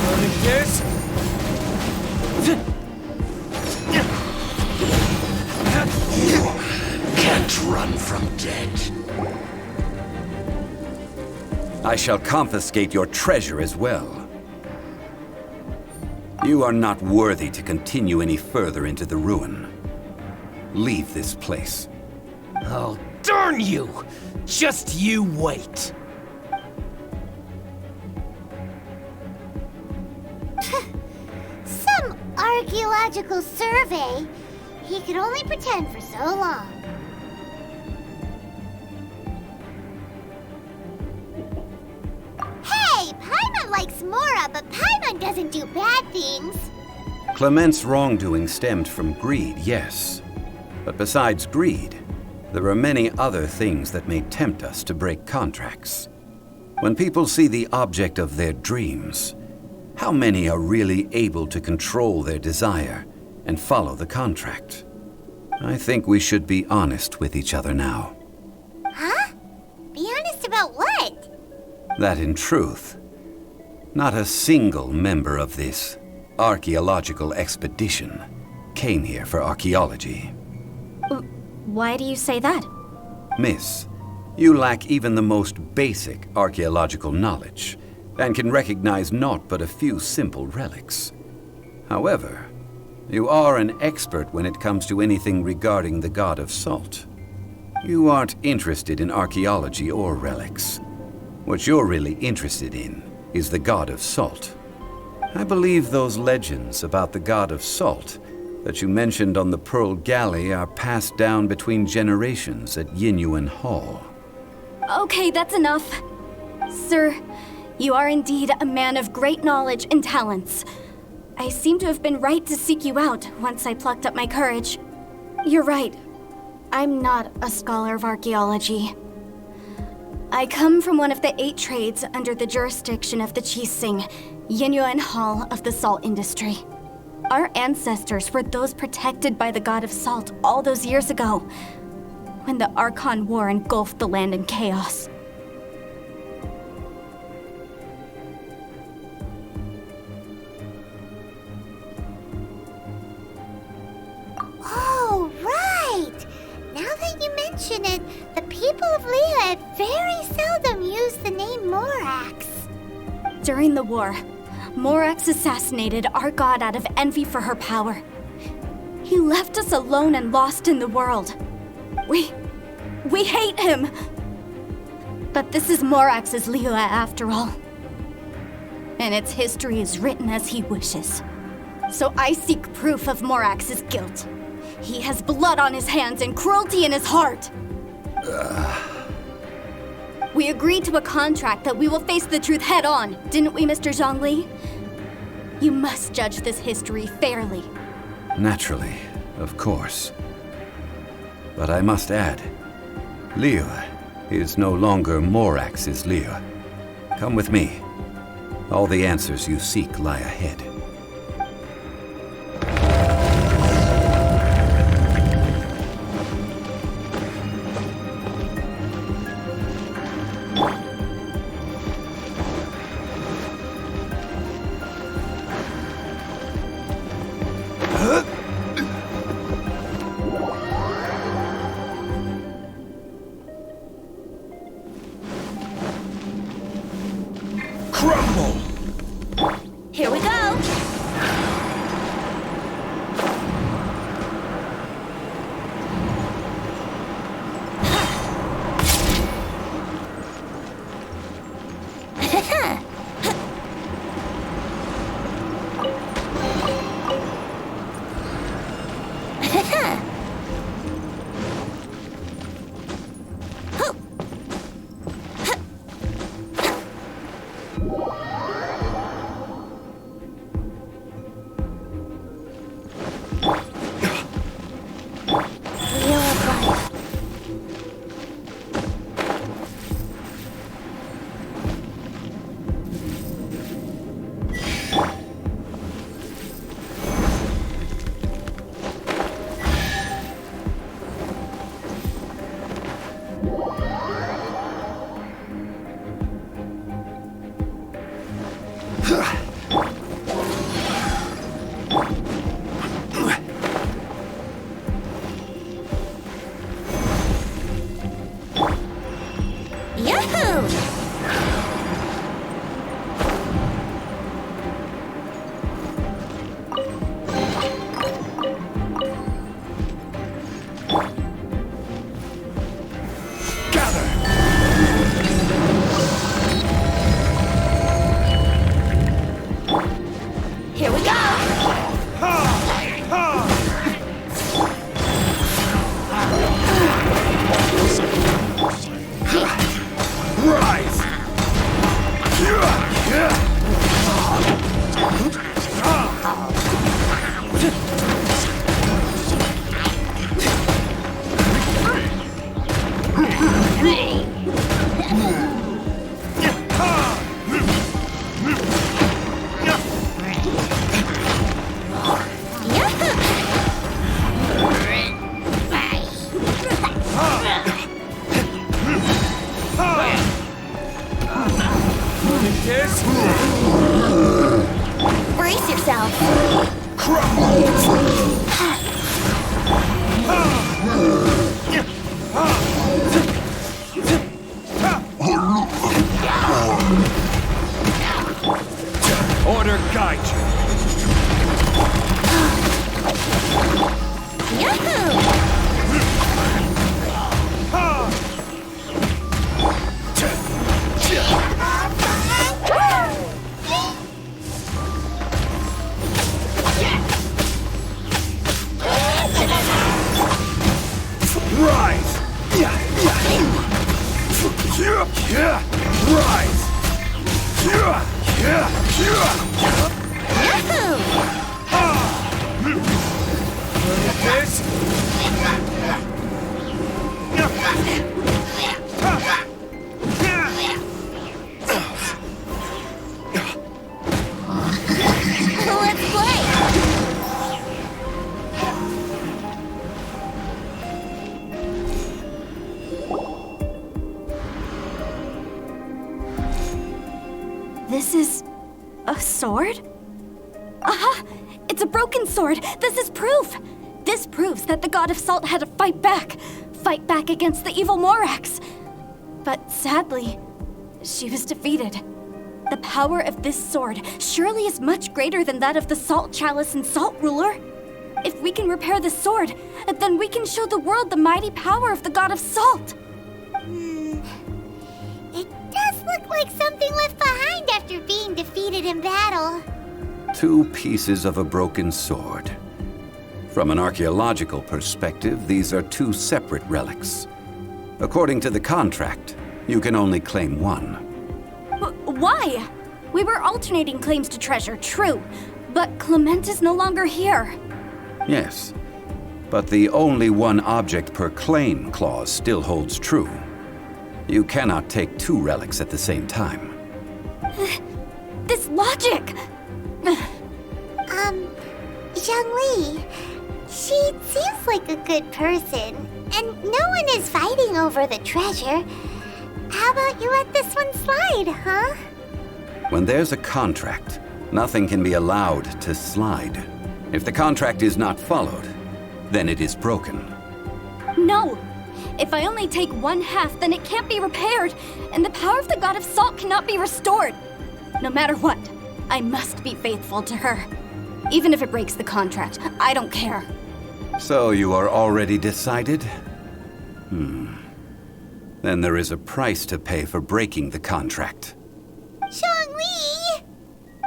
Learning this? Can't run from dead. I shall confiscate your treasure as well. You are not worthy to continue any further into the ruin. Leave this place. Oh, darn you! Just you wait. Some archaeological survey. He could only pretend for so long. Hey, Paimon likes Mora, but Paimon doesn't do bad things. Clement's wrongdoing stemmed from greed, yes. But besides greed, there are many other things that may tempt us to break contracts. When people see the object of their dreams, how many are really able to control their desire and follow the contract? I think we should be honest with each other now. Huh? Be honest about what? That in truth, not a single member of this archaeological expedition came here for archaeology. Why do you say that? Miss, you lack even the most basic archaeological knowledge and can recognize naught but a few simple relics. However, you are an expert when it comes to anything regarding the god of salt. You aren't interested in archaeology or relics. What you're really interested in is the god of salt. I believe those legends about the god of salt that you mentioned on the Pearl Galley are passed down between generations at Yinyuan Hall. Okay, that's enough. Sir, you are indeed a man of great knowledge and talents. I seem to have been right to seek you out once I plucked up my courage. You're right. I'm not a scholar of archaeology. I come from one of the 8 trades under the jurisdiction of the Qixing, Yinyuan Hall of the salt industry. Our ancestors were those protected by the god of salt all those years ago, when the Archon War engulfed the land in chaos. Oh, right! Now that you mention it, the people of Liyue very seldom use the name Morax. During the war, Morax assassinated our god out of envy for her power. He left us alone and lost in the world. We hate him! But this is Morax's Liyue after all. And its history is written as he wishes. So I seek proof of Morax's guilt. He has blood on his hands and cruelty in his heart. We agreed to a contract that we will face the truth head on, didn't we, Mr. Zhongli? You must judge this history fairly. Naturally, of course. But I must add, Liyue is no longer Morax's Liyue. Come with me. All the answers you seek lie ahead. Here we go! Brace yourself. Order guide you. Rise! Rise! This? Let's play. This is a sword? Aha! It's a broken sword! This is proof! This proves that the God of Salt had to fight back against the evil Morax. But sadly, she was defeated. The power of this sword surely is much greater than that of the Salt Chalice and Salt Ruler. If we can repair the sword, then we can show the world the mighty power of the God of Salt. It does look like something left behind after being defeated in battle. 2 pieces of a broken sword. From an archaeological perspective, these are 2 separate relics. According to the contract, you can only claim 1. Why? We were alternating claims to treasure, true. But Clement is no longer here. Yes, but the only 1 object per claim clause still holds true. You cannot take 2 relics at the same time. This logic! Zhongli, she seems like a good person, and no one is fighting over the treasure. How about you let this one slide, huh? When there's a contract, nothing can be allowed to slide. If the contract is not followed, then it is broken. No! If I only take 1/2, then it can't be repaired, and the power of the God of Salt cannot be restored. No matter what, I must be faithful to her. Even if it breaks the contract, I don't care. So you are already decided? Then there is a price to pay for breaking the contract. Zhongli!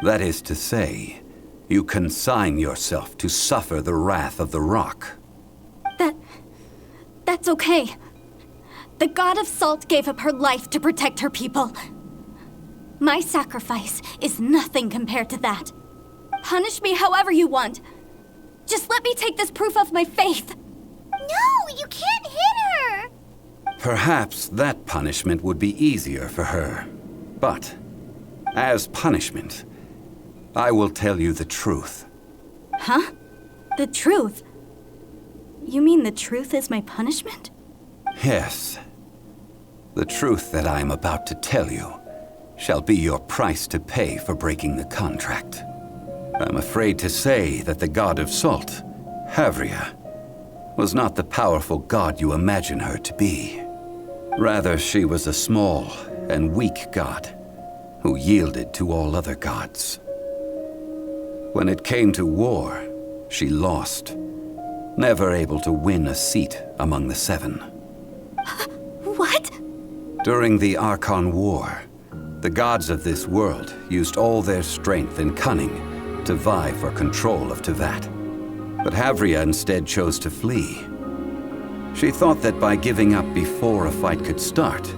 That is to say, you consign yourself to suffer the wrath of the rock. That's okay. The God of Salt gave up her life to protect her people. My sacrifice is nothing compared to that. Punish me however you want. Just let me take this proof of my faith. No, you can't hit her! Perhaps that punishment would be easier for her. But, as punishment, I will tell you the truth. Huh? The truth? You mean the truth is my punishment? Yes. The truth that I am about to tell you shall be your price to pay for breaking the contract. I'm afraid to say that the God of Salt, Havria, was not the powerful god you imagine her to be. Rather, she was a small and weak god who yielded to all other gods. When it came to war, she lost, never able to win a seat among the 7. What? During the Archon War, the gods of this world used all their strength and cunning to vie for control of Teyvat. But Havria instead chose to flee. She thought that by giving up before a fight could start,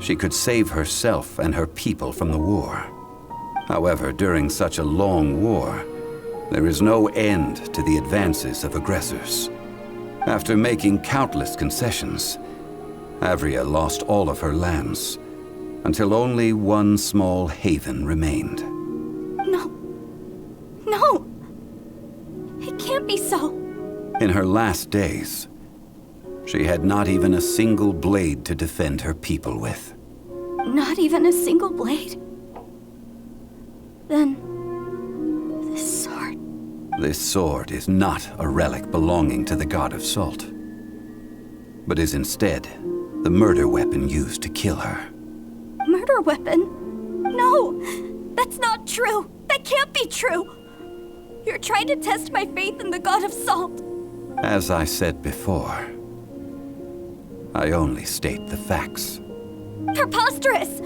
she could save herself and her people from the war. However, during such a long war, there is no end to the advances of aggressors. After making countless concessions, Havria lost all of her lands, until only one small haven remained. No! It can't be so. In her last days, She had not even a single blade to defend her people with. Not even a single blade? Then... this sword... This sword is not a relic belonging to the god of salt, but is instead the murder weapon used to kill her. Murder weapon? No! That's not true! That can't be true! You're trying to test my faith in the god of salt! As I said before, I only state the facts. Preposterous!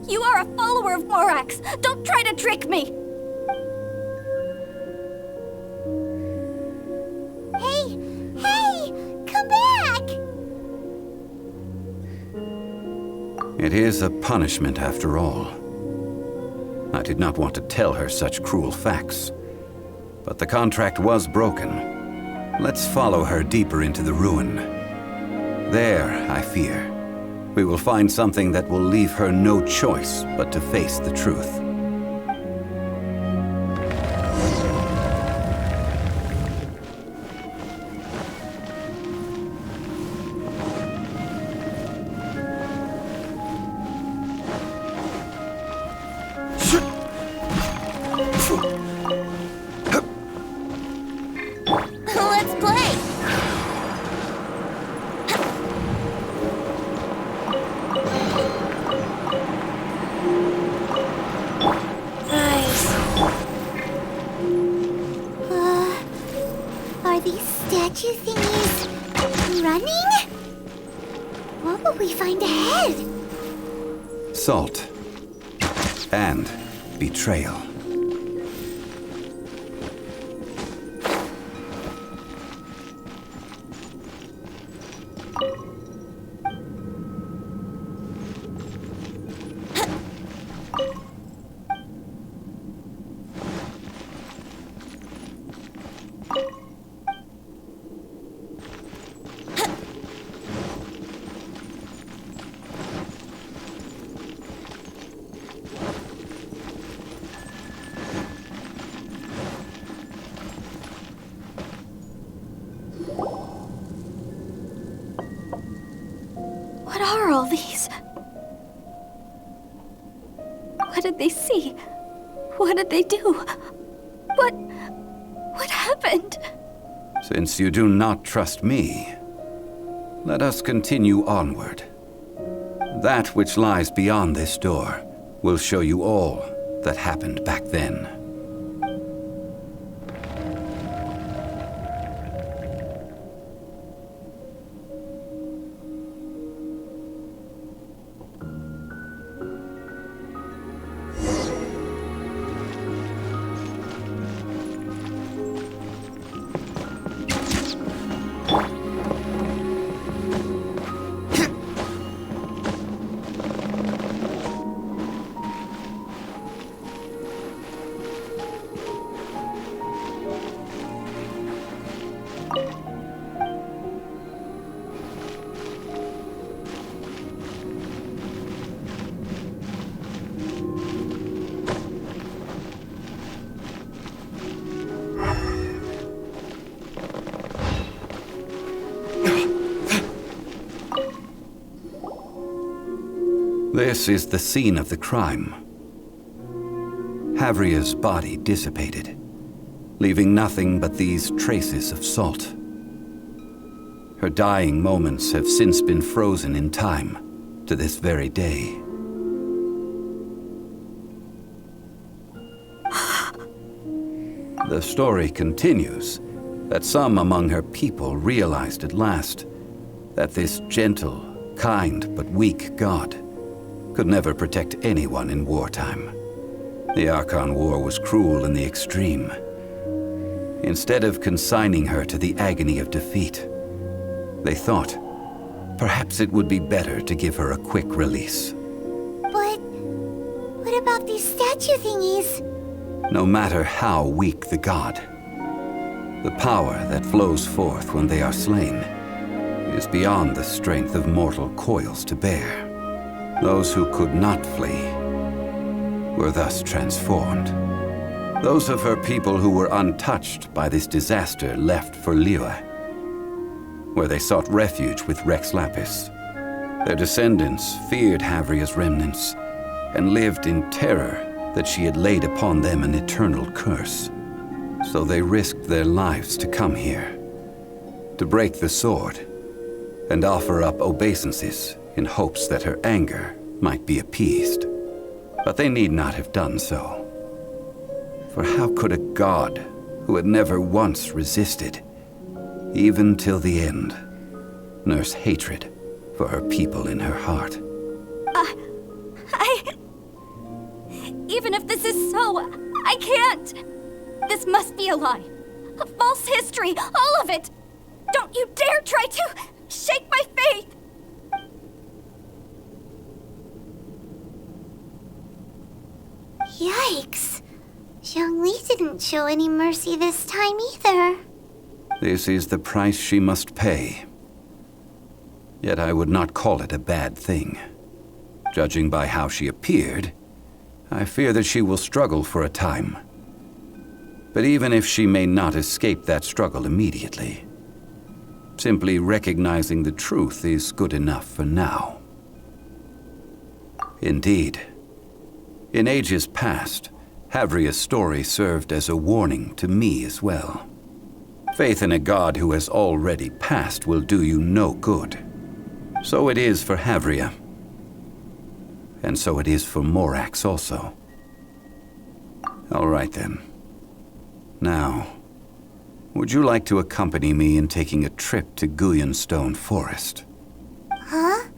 You are a follower of Morax! Don't try to trick me! Hey! Come back! It is a punishment after all. I did not want to tell her such cruel facts, but the contract was broken. Let's follow her deeper into the ruin. There, I fear, we will find something that will leave her no choice but to face the truth. Let's play! Are these statue thingies running? What will we find ahead? Salt. And betrayal. What are all these? What did they see? What did they do? What happened? Since you do not trust me, let us continue onward. That which lies beyond this door will show you all that happened back then. This is the scene of the crime. Havria's body dissipated, leaving nothing but these traces of salt. Her dying moments have since been frozen in time to this very day. The story continues that some among her people realized at last that this gentle, kind, but weak god could never protect anyone in wartime. The Archon War was cruel in the extreme. Instead of consigning her to the agony of defeat, they thought perhaps it would be better to give her a quick release. But what about these statue thingies? No matter how weak the god, the power that flows forth when they are slain is beyond the strength of mortal coils to bear. Those who could not flee were thus transformed. Those of her people who were untouched by this disaster left for Liyue. where they sought refuge with Rex Lapis. Their descendants feared Havria's remnants and lived in terror that she had laid upon them an eternal curse. So they risked their lives to come here, to break the sword, and offer up obeisances in hopes that her anger might be appeased. But they need not have done so. For how could a god who had never once resisted, even till the end, nurse hatred for her people in her heart? Even if this is so, I can't! This must be a lie. A false history, all of it! Don't you dare try to shake my faith! Yikes. Zhongli didn't show any mercy this time either. This is the price she must pay. Yet I would not call it a bad thing. Judging by how she appeared, I fear that she will struggle for a time. But even if she may not escape that struggle immediately, simply recognizing the truth is good enough for now. Indeed, in ages past, Havria's story served as a warning to me as well. Faith in a god who has already passed will do you no good. So it is for Havria. And so it is for Morax also. All right then. Now, would you like to accompany me in taking a trip to Guyonstone Forest? Huh?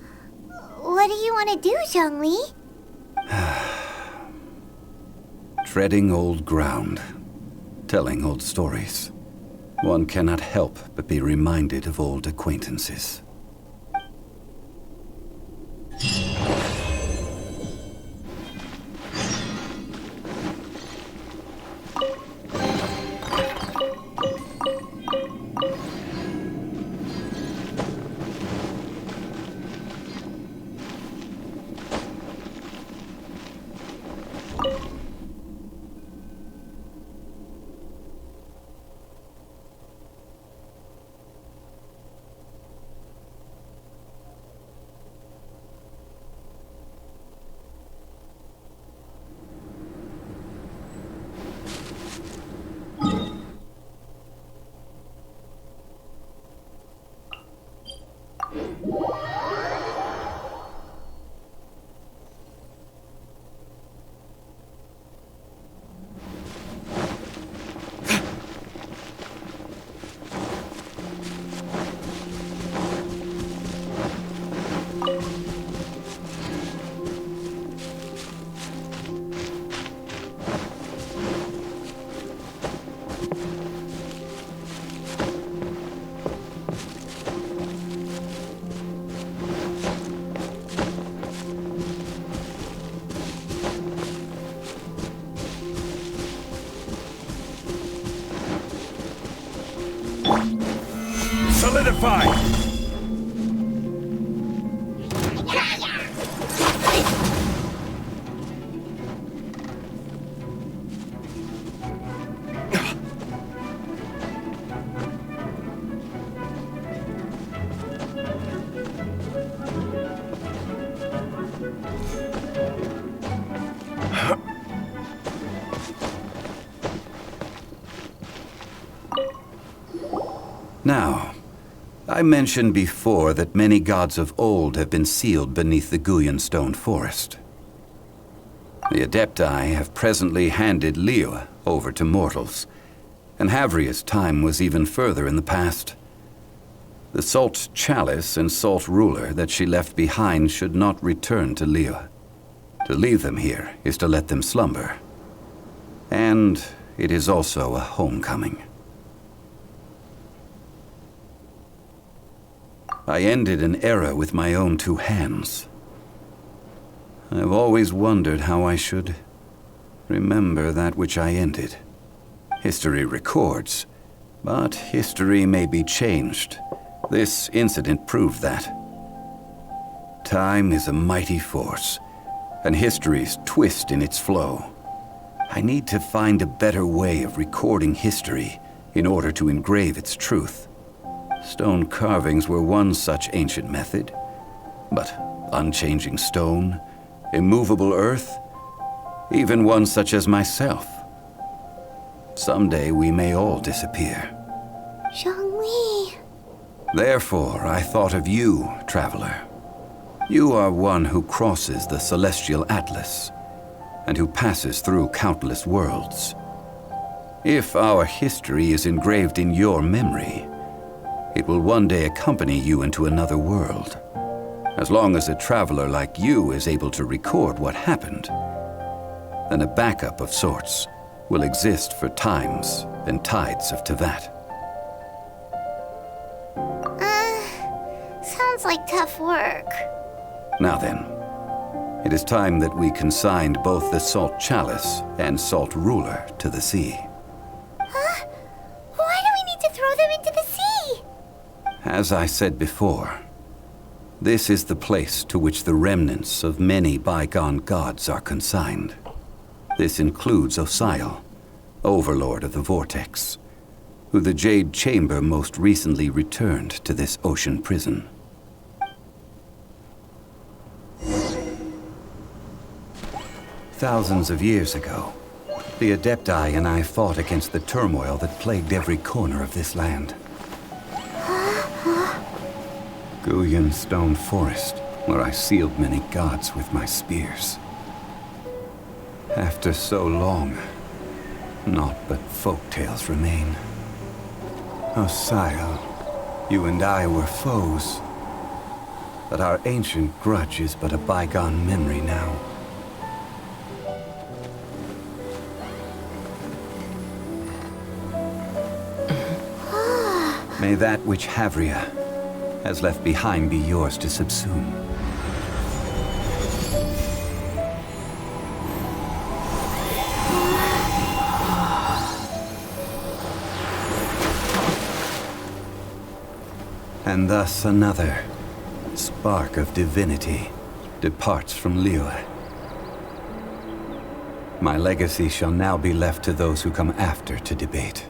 What do you want to do, Zhongli? Treading old ground, telling old stories. One cannot help but be reminded of old acquaintances. Solidify! Now, I mentioned before that many gods of old have been sealed beneath the Guyonstone Forest. The Adepti have presently handed Liyue over to mortals, and Havria's time was even further in the past. The Salt Chalice and Salt Ruler that she left behind should not return to Liyue. To leave them here is to let them slumber. And it is also a homecoming. I ended an era with my own two hands. I've always wondered how I should remember that which I ended. History records, but history may be changed. This incident proved that. Time is a mighty force, and history's twist in its flow. I need to find a better way of recording history in order to engrave its truth. Stone carvings were one such ancient method. But unchanging stone, immovable earth, even one such as myself. Someday we may all disappear. Zhongli. Therefore, I thought of you, traveler. You are one who crosses the celestial atlas, and who passes through countless worlds. If our history is engraved in your memory, it will one day accompany you into another world. As long as a traveler like you is able to record what happened, then a backup of sorts will exist for times and tides of Teyvat. Sounds like tough work. Now then, it is time that we consigned both the Salt Chalice and Salt Ruler to the sea. Huh? Why do we need to throw them into the sea? As I said before, this is the place to which the remnants of many bygone gods are consigned. This includes Osial, Overlord of the Vortex, who the Jade Chamber most recently returned to this ocean prison. Thousands of years ago, the Adepti and I fought against the turmoil that plagued every corner of this land. Guyan Stone Forest, where I sealed many gods with my spears. After so long, naught but folk tales remain. Osial, you and I were foes, but our ancient grudge is but a bygone memory now. May that which Havria has left behind be yours to subsume. And thus another spark of divinity departs from Liyue. My legacy shall now be left to those who come after to debate.